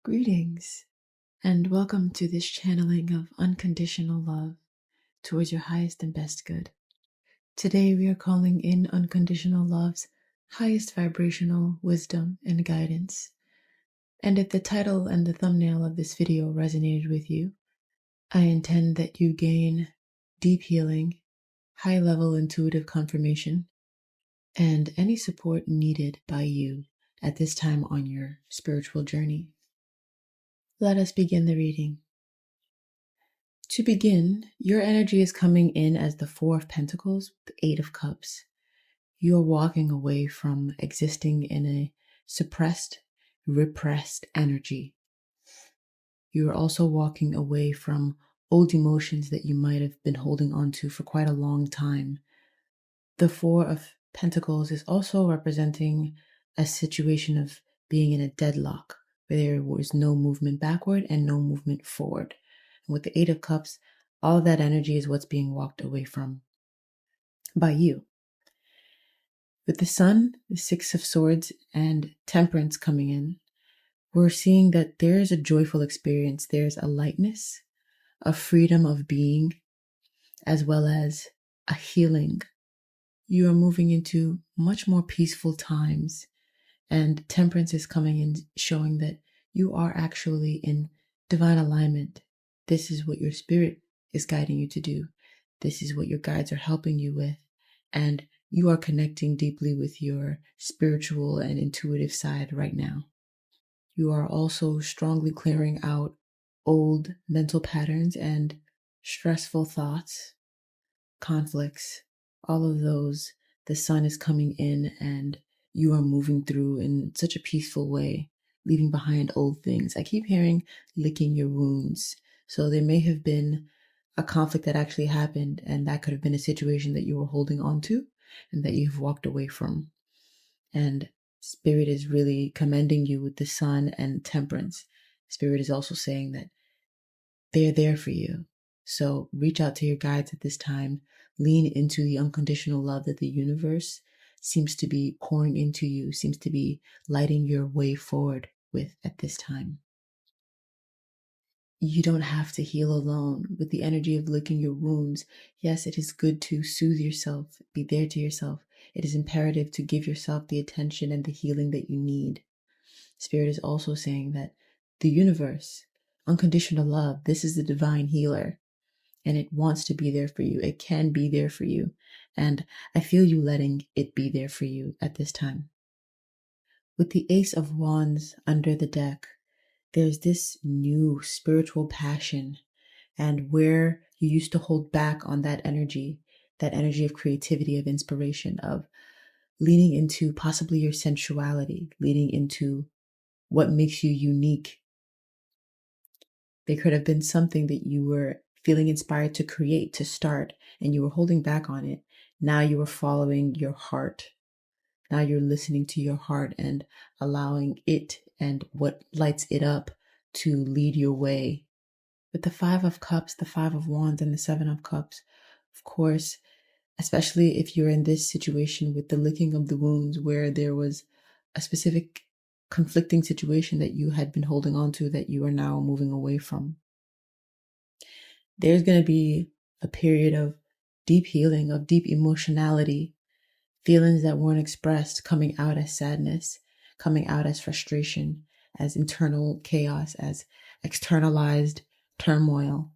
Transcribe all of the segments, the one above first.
Greetings, and welcome to this channeling of unconditional love towards your highest and best good. Today we are calling in unconditional love's highest vibrational wisdom and guidance. And if the title and the thumbnail of this video resonated with you, I intend that you gain deep healing, high-level intuitive confirmation, and any support needed by you at this time on your spiritual journey. Let us begin the reading. To begin, your energy is coming in as the Four of Pentacles, the Eight of Cups. You are walking away from existing in a suppressed, repressed energy. You are also walking away from old emotions that you might have been holding on to for quite a long time. The Four of Pentacles is also representing a situation of being in a deadlock, where there was no movement backward and no movement forward. And with the Eight of Cups, all of that energy is what's being walked away from by you. With the Sun, the Six of Swords, and Temperance coming in, we're seeing that there is a joyful experience. There's a lightness, a freedom of being, as well as a healing. You are moving into much more peaceful times, and Temperance is coming in showing that you are actually in divine alignment. This is what your spirit is guiding you to do. This is what your guides are helping you with, and you are connecting deeply with your spiritual and intuitive side right now. You are also strongly clearing out old mental patterns and stressful thoughts, conflicts, all of those. The Sun is coming in and you are moving through in such a peaceful way, leaving behind old things. I keep hearing licking your wounds. So there may have been a conflict that actually happened, and that could have been a situation that you were holding on to and that you've walked away from. And Spirit is really commending you with the Sun and Temperance. Spirit is also saying that they're there for you. So reach out to your guides at this time. Lean into the unconditional love that the universe seems to be pouring into you, seems to be lighting your way forward with at this time. You don't have to heal alone with the energy of licking your wounds. Yes, it is good to soothe yourself, be there to yourself. It is imperative to give yourself the attention and the healing that you need. Spirit is also saying that the universe, unconditional love, this is the divine healer, and it wants to be there for you. It can be there for you. And I feel you letting it be there for you at this time. With the Ace of Wands under the deck, there's this new spiritual passion, and where you used to hold back on that energy of creativity, of inspiration, of leaning into possibly your sensuality, leaning into what makes you unique. There could have been something that you were feeling inspired to create, to start, and you were holding back on it. Now you are following your heart. Now you're listening to your heart and allowing it and what lights it up to lead your way. With the Five of Cups, the Five of Wands, and the Seven of Cups, of course, especially if you're in this situation with the licking of the wounds where there was a specific conflicting situation that you had been holding on to that you are now moving away from. There's going to be a period of deep healing, of deep emotionality, feelings that weren't expressed coming out as sadness, coming out as frustration, as internal chaos, as externalized turmoil,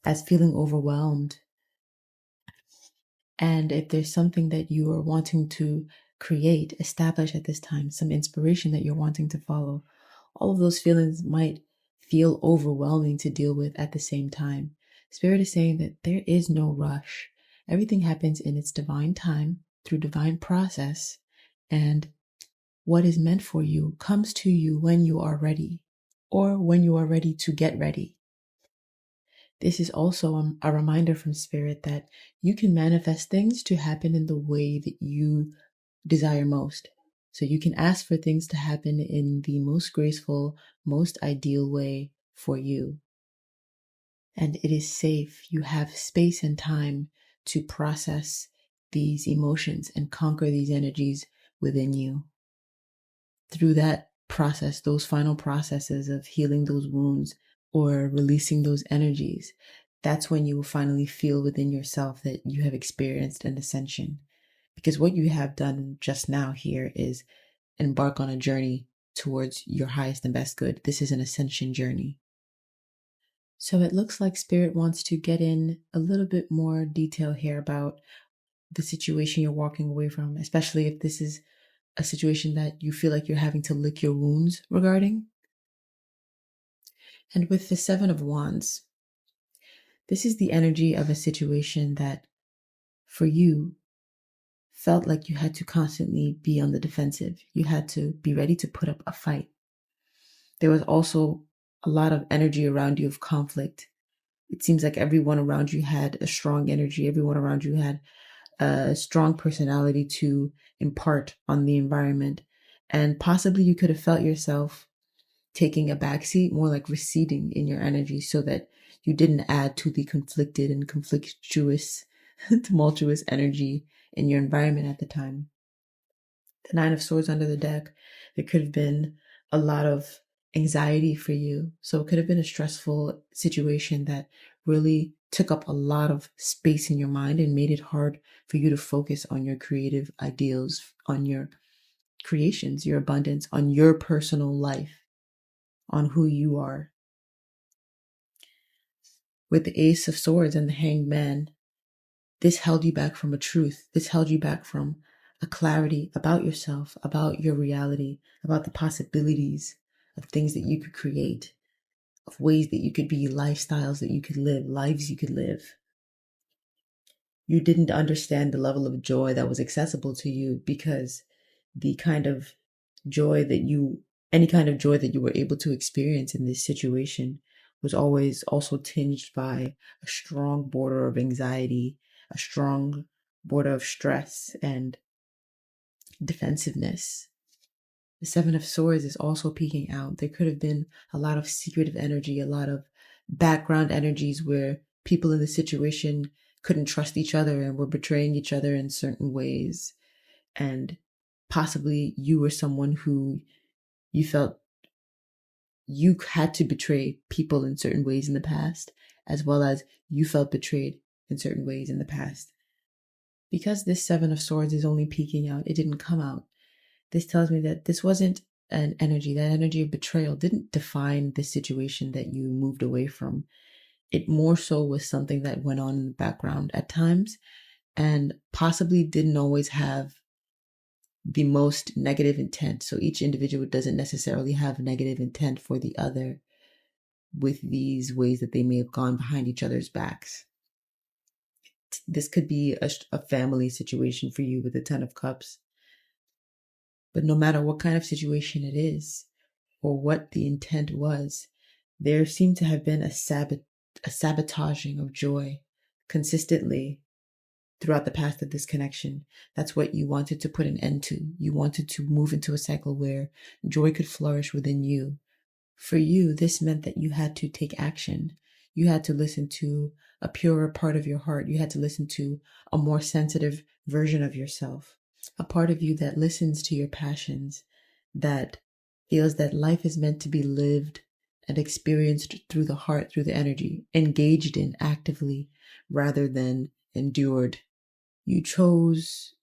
as feeling overwhelmed. And if there's something that you are wanting to create, establish at this time, some inspiration that you're wanting to follow, all of those feelings might feel overwhelming to deal with at the same time. Spirit is saying that there is no rush. Everything happens in its divine time, through divine process, and what is meant for you comes to you when you are ready, or when you are ready to get ready. This is also a reminder from Spirit that you can manifest things to happen in the way that you desire most. So you can ask for things to happen in the most graceful, most ideal way for you. And it is safe. You have space and time to process these emotions and conquer these energies within you. Through that process, those final processes of healing those wounds or releasing those energies, that's when you will finally feel within yourself that you have experienced an ascension. Because what you have done just now here is embark on a journey towards your highest and best good. This is an ascension journey. So it looks like Spirit wants to get in a little bit more detail here about the situation you're walking away from, especially if this is a situation that you feel like you're having to lick your wounds regarding. And with the Seven of Wands, this is the energy of a situation that for you felt like you had to constantly be on the defensive. You had to be ready to put up a fight. There was also a lot of energy around you of conflict. It seems like everyone around you had a strong energy. Everyone around you had a strong personality to impart on the environment. And possibly you could have felt yourself taking a backseat, more like receding in your energy so that you didn't add to the conflicted and conflictuous, tumultuous energy in your environment at the time. The Nine of Swords under the deck, there could have been a lot of anxiety for you. So it could have been a stressful situation that really took up a lot of space in your mind and made it hard for you to focus on your creative ideals, on your creations, your abundance, on your personal life, on who you are. With the Ace of Swords and the Hanged Man, this held you back from a truth. This held you back from a clarity about yourself, about your reality, about the possibilities of things that you could create, of ways that you could be, lifestyles that you could live, lives you could live. You didn't understand the level of joy that was accessible to you because the kind of joy that any kind of joy that you were able to experience in this situation was always also tinged by a strong border of anxiety, a strong border of stress and defensiveness. The Seven of Swords is also peeking out. There could have been a lot of secretive energy, a lot of background energies where people in the situation couldn't trust each other and were betraying each other in certain ways. And possibly you were someone who you felt you had to betray people in certain ways in the past, as well as you felt betrayed in certain ways in the past. Because this Seven of Swords is only peeking out, it didn't come out. This tells me that this wasn't an energy. That energy of betrayal didn't define the situation that you moved away from. It more so was something that went on in the background at times and possibly didn't always have the most negative intent. So each individual doesn't necessarily have negative intent for the other with these ways that they may have gone behind each other's backs. This could be a family situation for you with the Ten of Cups. But no matter what kind of situation it is or what the intent was, there seemed to have been a sabotaging of joy consistently throughout the path of this connection. That's what you wanted to put an end to. You wanted to move into a cycle where joy could flourish within you. For you, this meant that you had to take action. You had to listen to a purer part of your heart. You had to listen to a more sensitive version of yourself, a part of you that listens to your passions, that feels that life is meant to be lived and experienced through the heart, through the energy, engaged in actively rather than endured. You chose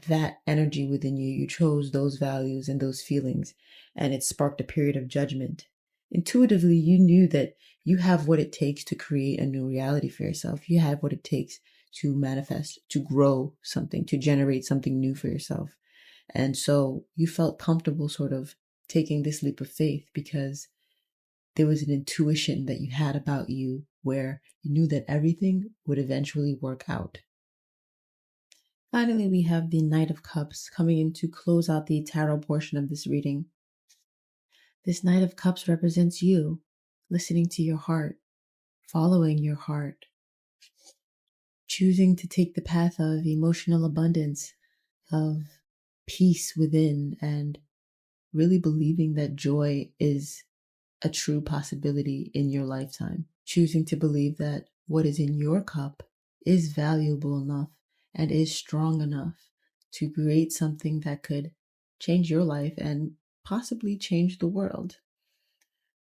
that energy within you. You chose those values and those feelings, and it sparked a period of judgment. Intuitively, you knew that you have what it takes to create a new reality for yourself. You have what it takes to manifest, to grow something, to generate something new for yourself. And so you felt comfortable sort of taking this leap of faith because there was an intuition that you had about you where you knew that everything would eventually work out. Finally, we have the Knight of Cups coming in to close out the tarot portion of this reading. This Knight of Cups represents you, listening to your heart, following your heart, choosing to take the path of emotional abundance, of peace within, and really believing that joy is a true possibility in your lifetime. Choosing to believe that what is in your cup is valuable enough and is strong enough to create something that could change your life and possibly change the world.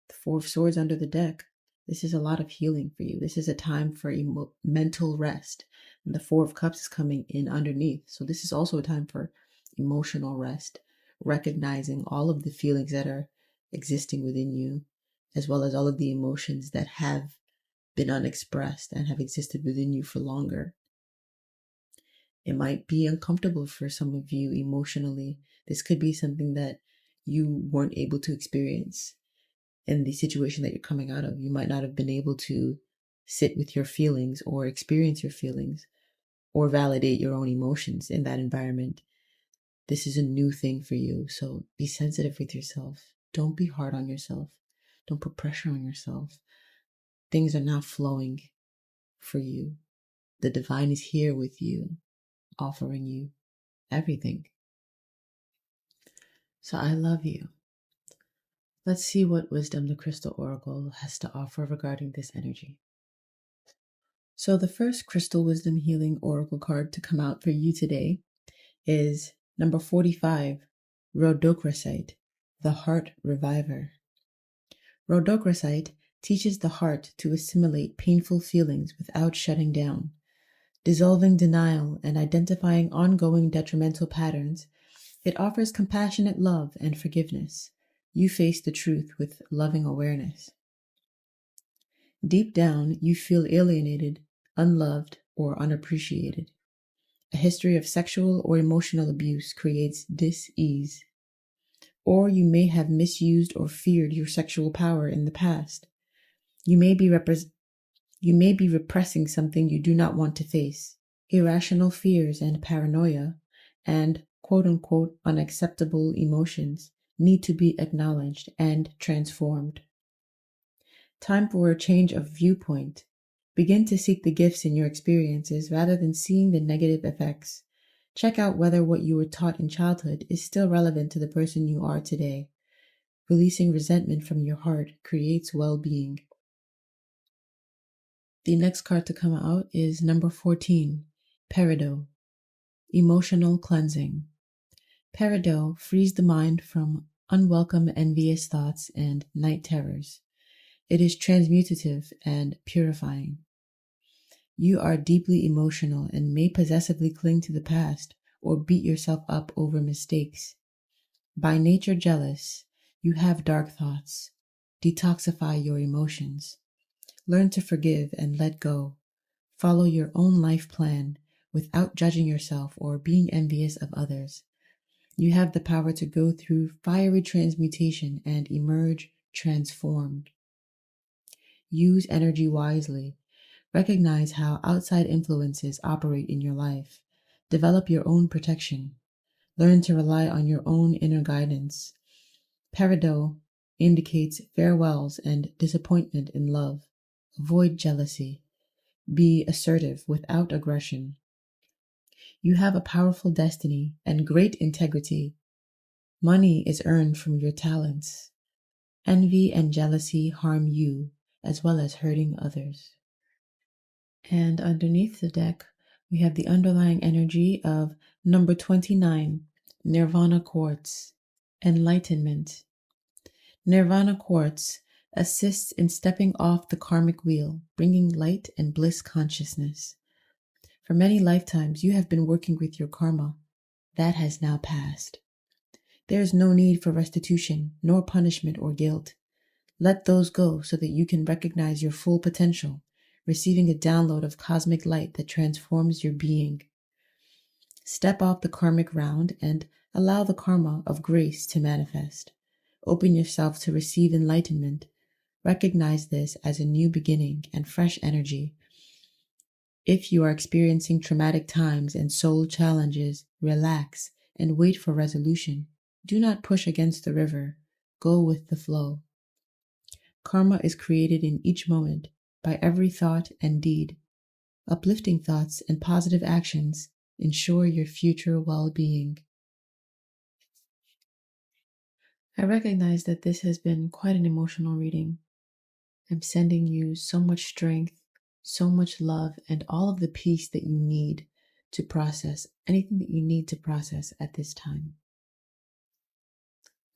The Four of Swords under the deck. This is a lot of healing for you. This is a time for mental rest. And the Four of Cups is coming in underneath. So this is also a time for emotional rest, recognizing all of the feelings that are existing within you, as well as all of the emotions that have been unexpressed and have existed within you for longer. It might be uncomfortable for some of you emotionally. This could be something that you weren't able to experience in the situation that you're coming out of. You might not have been able to sit with your feelings or experience your feelings or validate your own emotions in that environment. This is a new thing for you. So be sensitive with yourself. Don't be hard on yourself. Don't put pressure on yourself. Things are not flowing for you. The divine is here with you, offering you everything. So I love you. Let's see what wisdom the Crystal Oracle has to offer regarding this energy. So the first Crystal Wisdom Healing Oracle card to come out for you today is number 45, Rhodochrosite, the Heart Reviver. Rhodochrosite teaches the heart to assimilate painful feelings without shutting down. Dissolving denial and identifying ongoing detrimental patterns, it offers compassionate love and forgiveness. You face the truth with loving awareness. Deep down, you feel alienated, unloved, or unappreciated. A history of sexual or emotional abuse creates dis-ease. Or you may have misused or feared your sexual power in the past. You may be repressing something you do not want to face. Irrational fears and paranoia and quote-unquote unacceptable emotions need to be acknowledged and transformed. Time for a change of viewpoint. Begin to seek the gifts in your experiences rather than seeing the negative effects. Check out whether what you were taught in childhood is still relevant to the person you are today. Releasing resentment from your heart creates well-being. The next card to come out is number 14, Peridot, Emotional Cleansing. Peridot frees the mind from unwelcome envious thoughts and night terrors. It is transmutative and purifying. You are deeply emotional and may possessively cling to the past or beat yourself up over mistakes. By nature jealous, you have dark thoughts. Detoxify your emotions. Learn to forgive and let go. Follow your own life plan without judging yourself or being envious of others. You have the power to go through fiery transmutation and emerge transformed. Use energy wisely. Recognize how outside influences operate in your life. Develop your own protection. Learn to rely on your own inner guidance. Peridot indicates farewells and disappointment in love. Avoid jealousy. Be assertive without aggression. You have a powerful destiny and great integrity. Money is earned from your talents. Envy and jealousy harm you as well as hurting others. And underneath the deck, we have the underlying energy of number 29, Nirvana Quartz, Enlightenment. Nirvana Quartz assists in stepping off the karmic wheel, bringing light and bliss consciousness. For many lifetimes, you have been working with your karma. That has now passed. There is no need for restitution, nor punishment or guilt. Let those go so that you can recognize your full potential, receiving a download of cosmic light that transforms your being. Step off the karmic round and allow the karma of grace to manifest. Open yourself to receive enlightenment. Recognize this as a new beginning and fresh energy. If you are experiencing traumatic times and soul challenges, relax and wait for resolution. Do not push against the river. Go with the flow. Karma is created in each moment by every thought and deed. Uplifting thoughts and positive actions ensure your future well-being. I recognize that this has been quite an emotional reading. I'm sending you so much strength, so much love, and all of the peace that you need to process anything that you need to process at this time.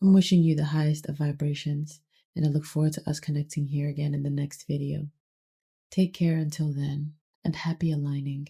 I'm wishing you the highest of vibrations, and I look forward to us connecting here again in the next video. Take care until then, and happy aligning.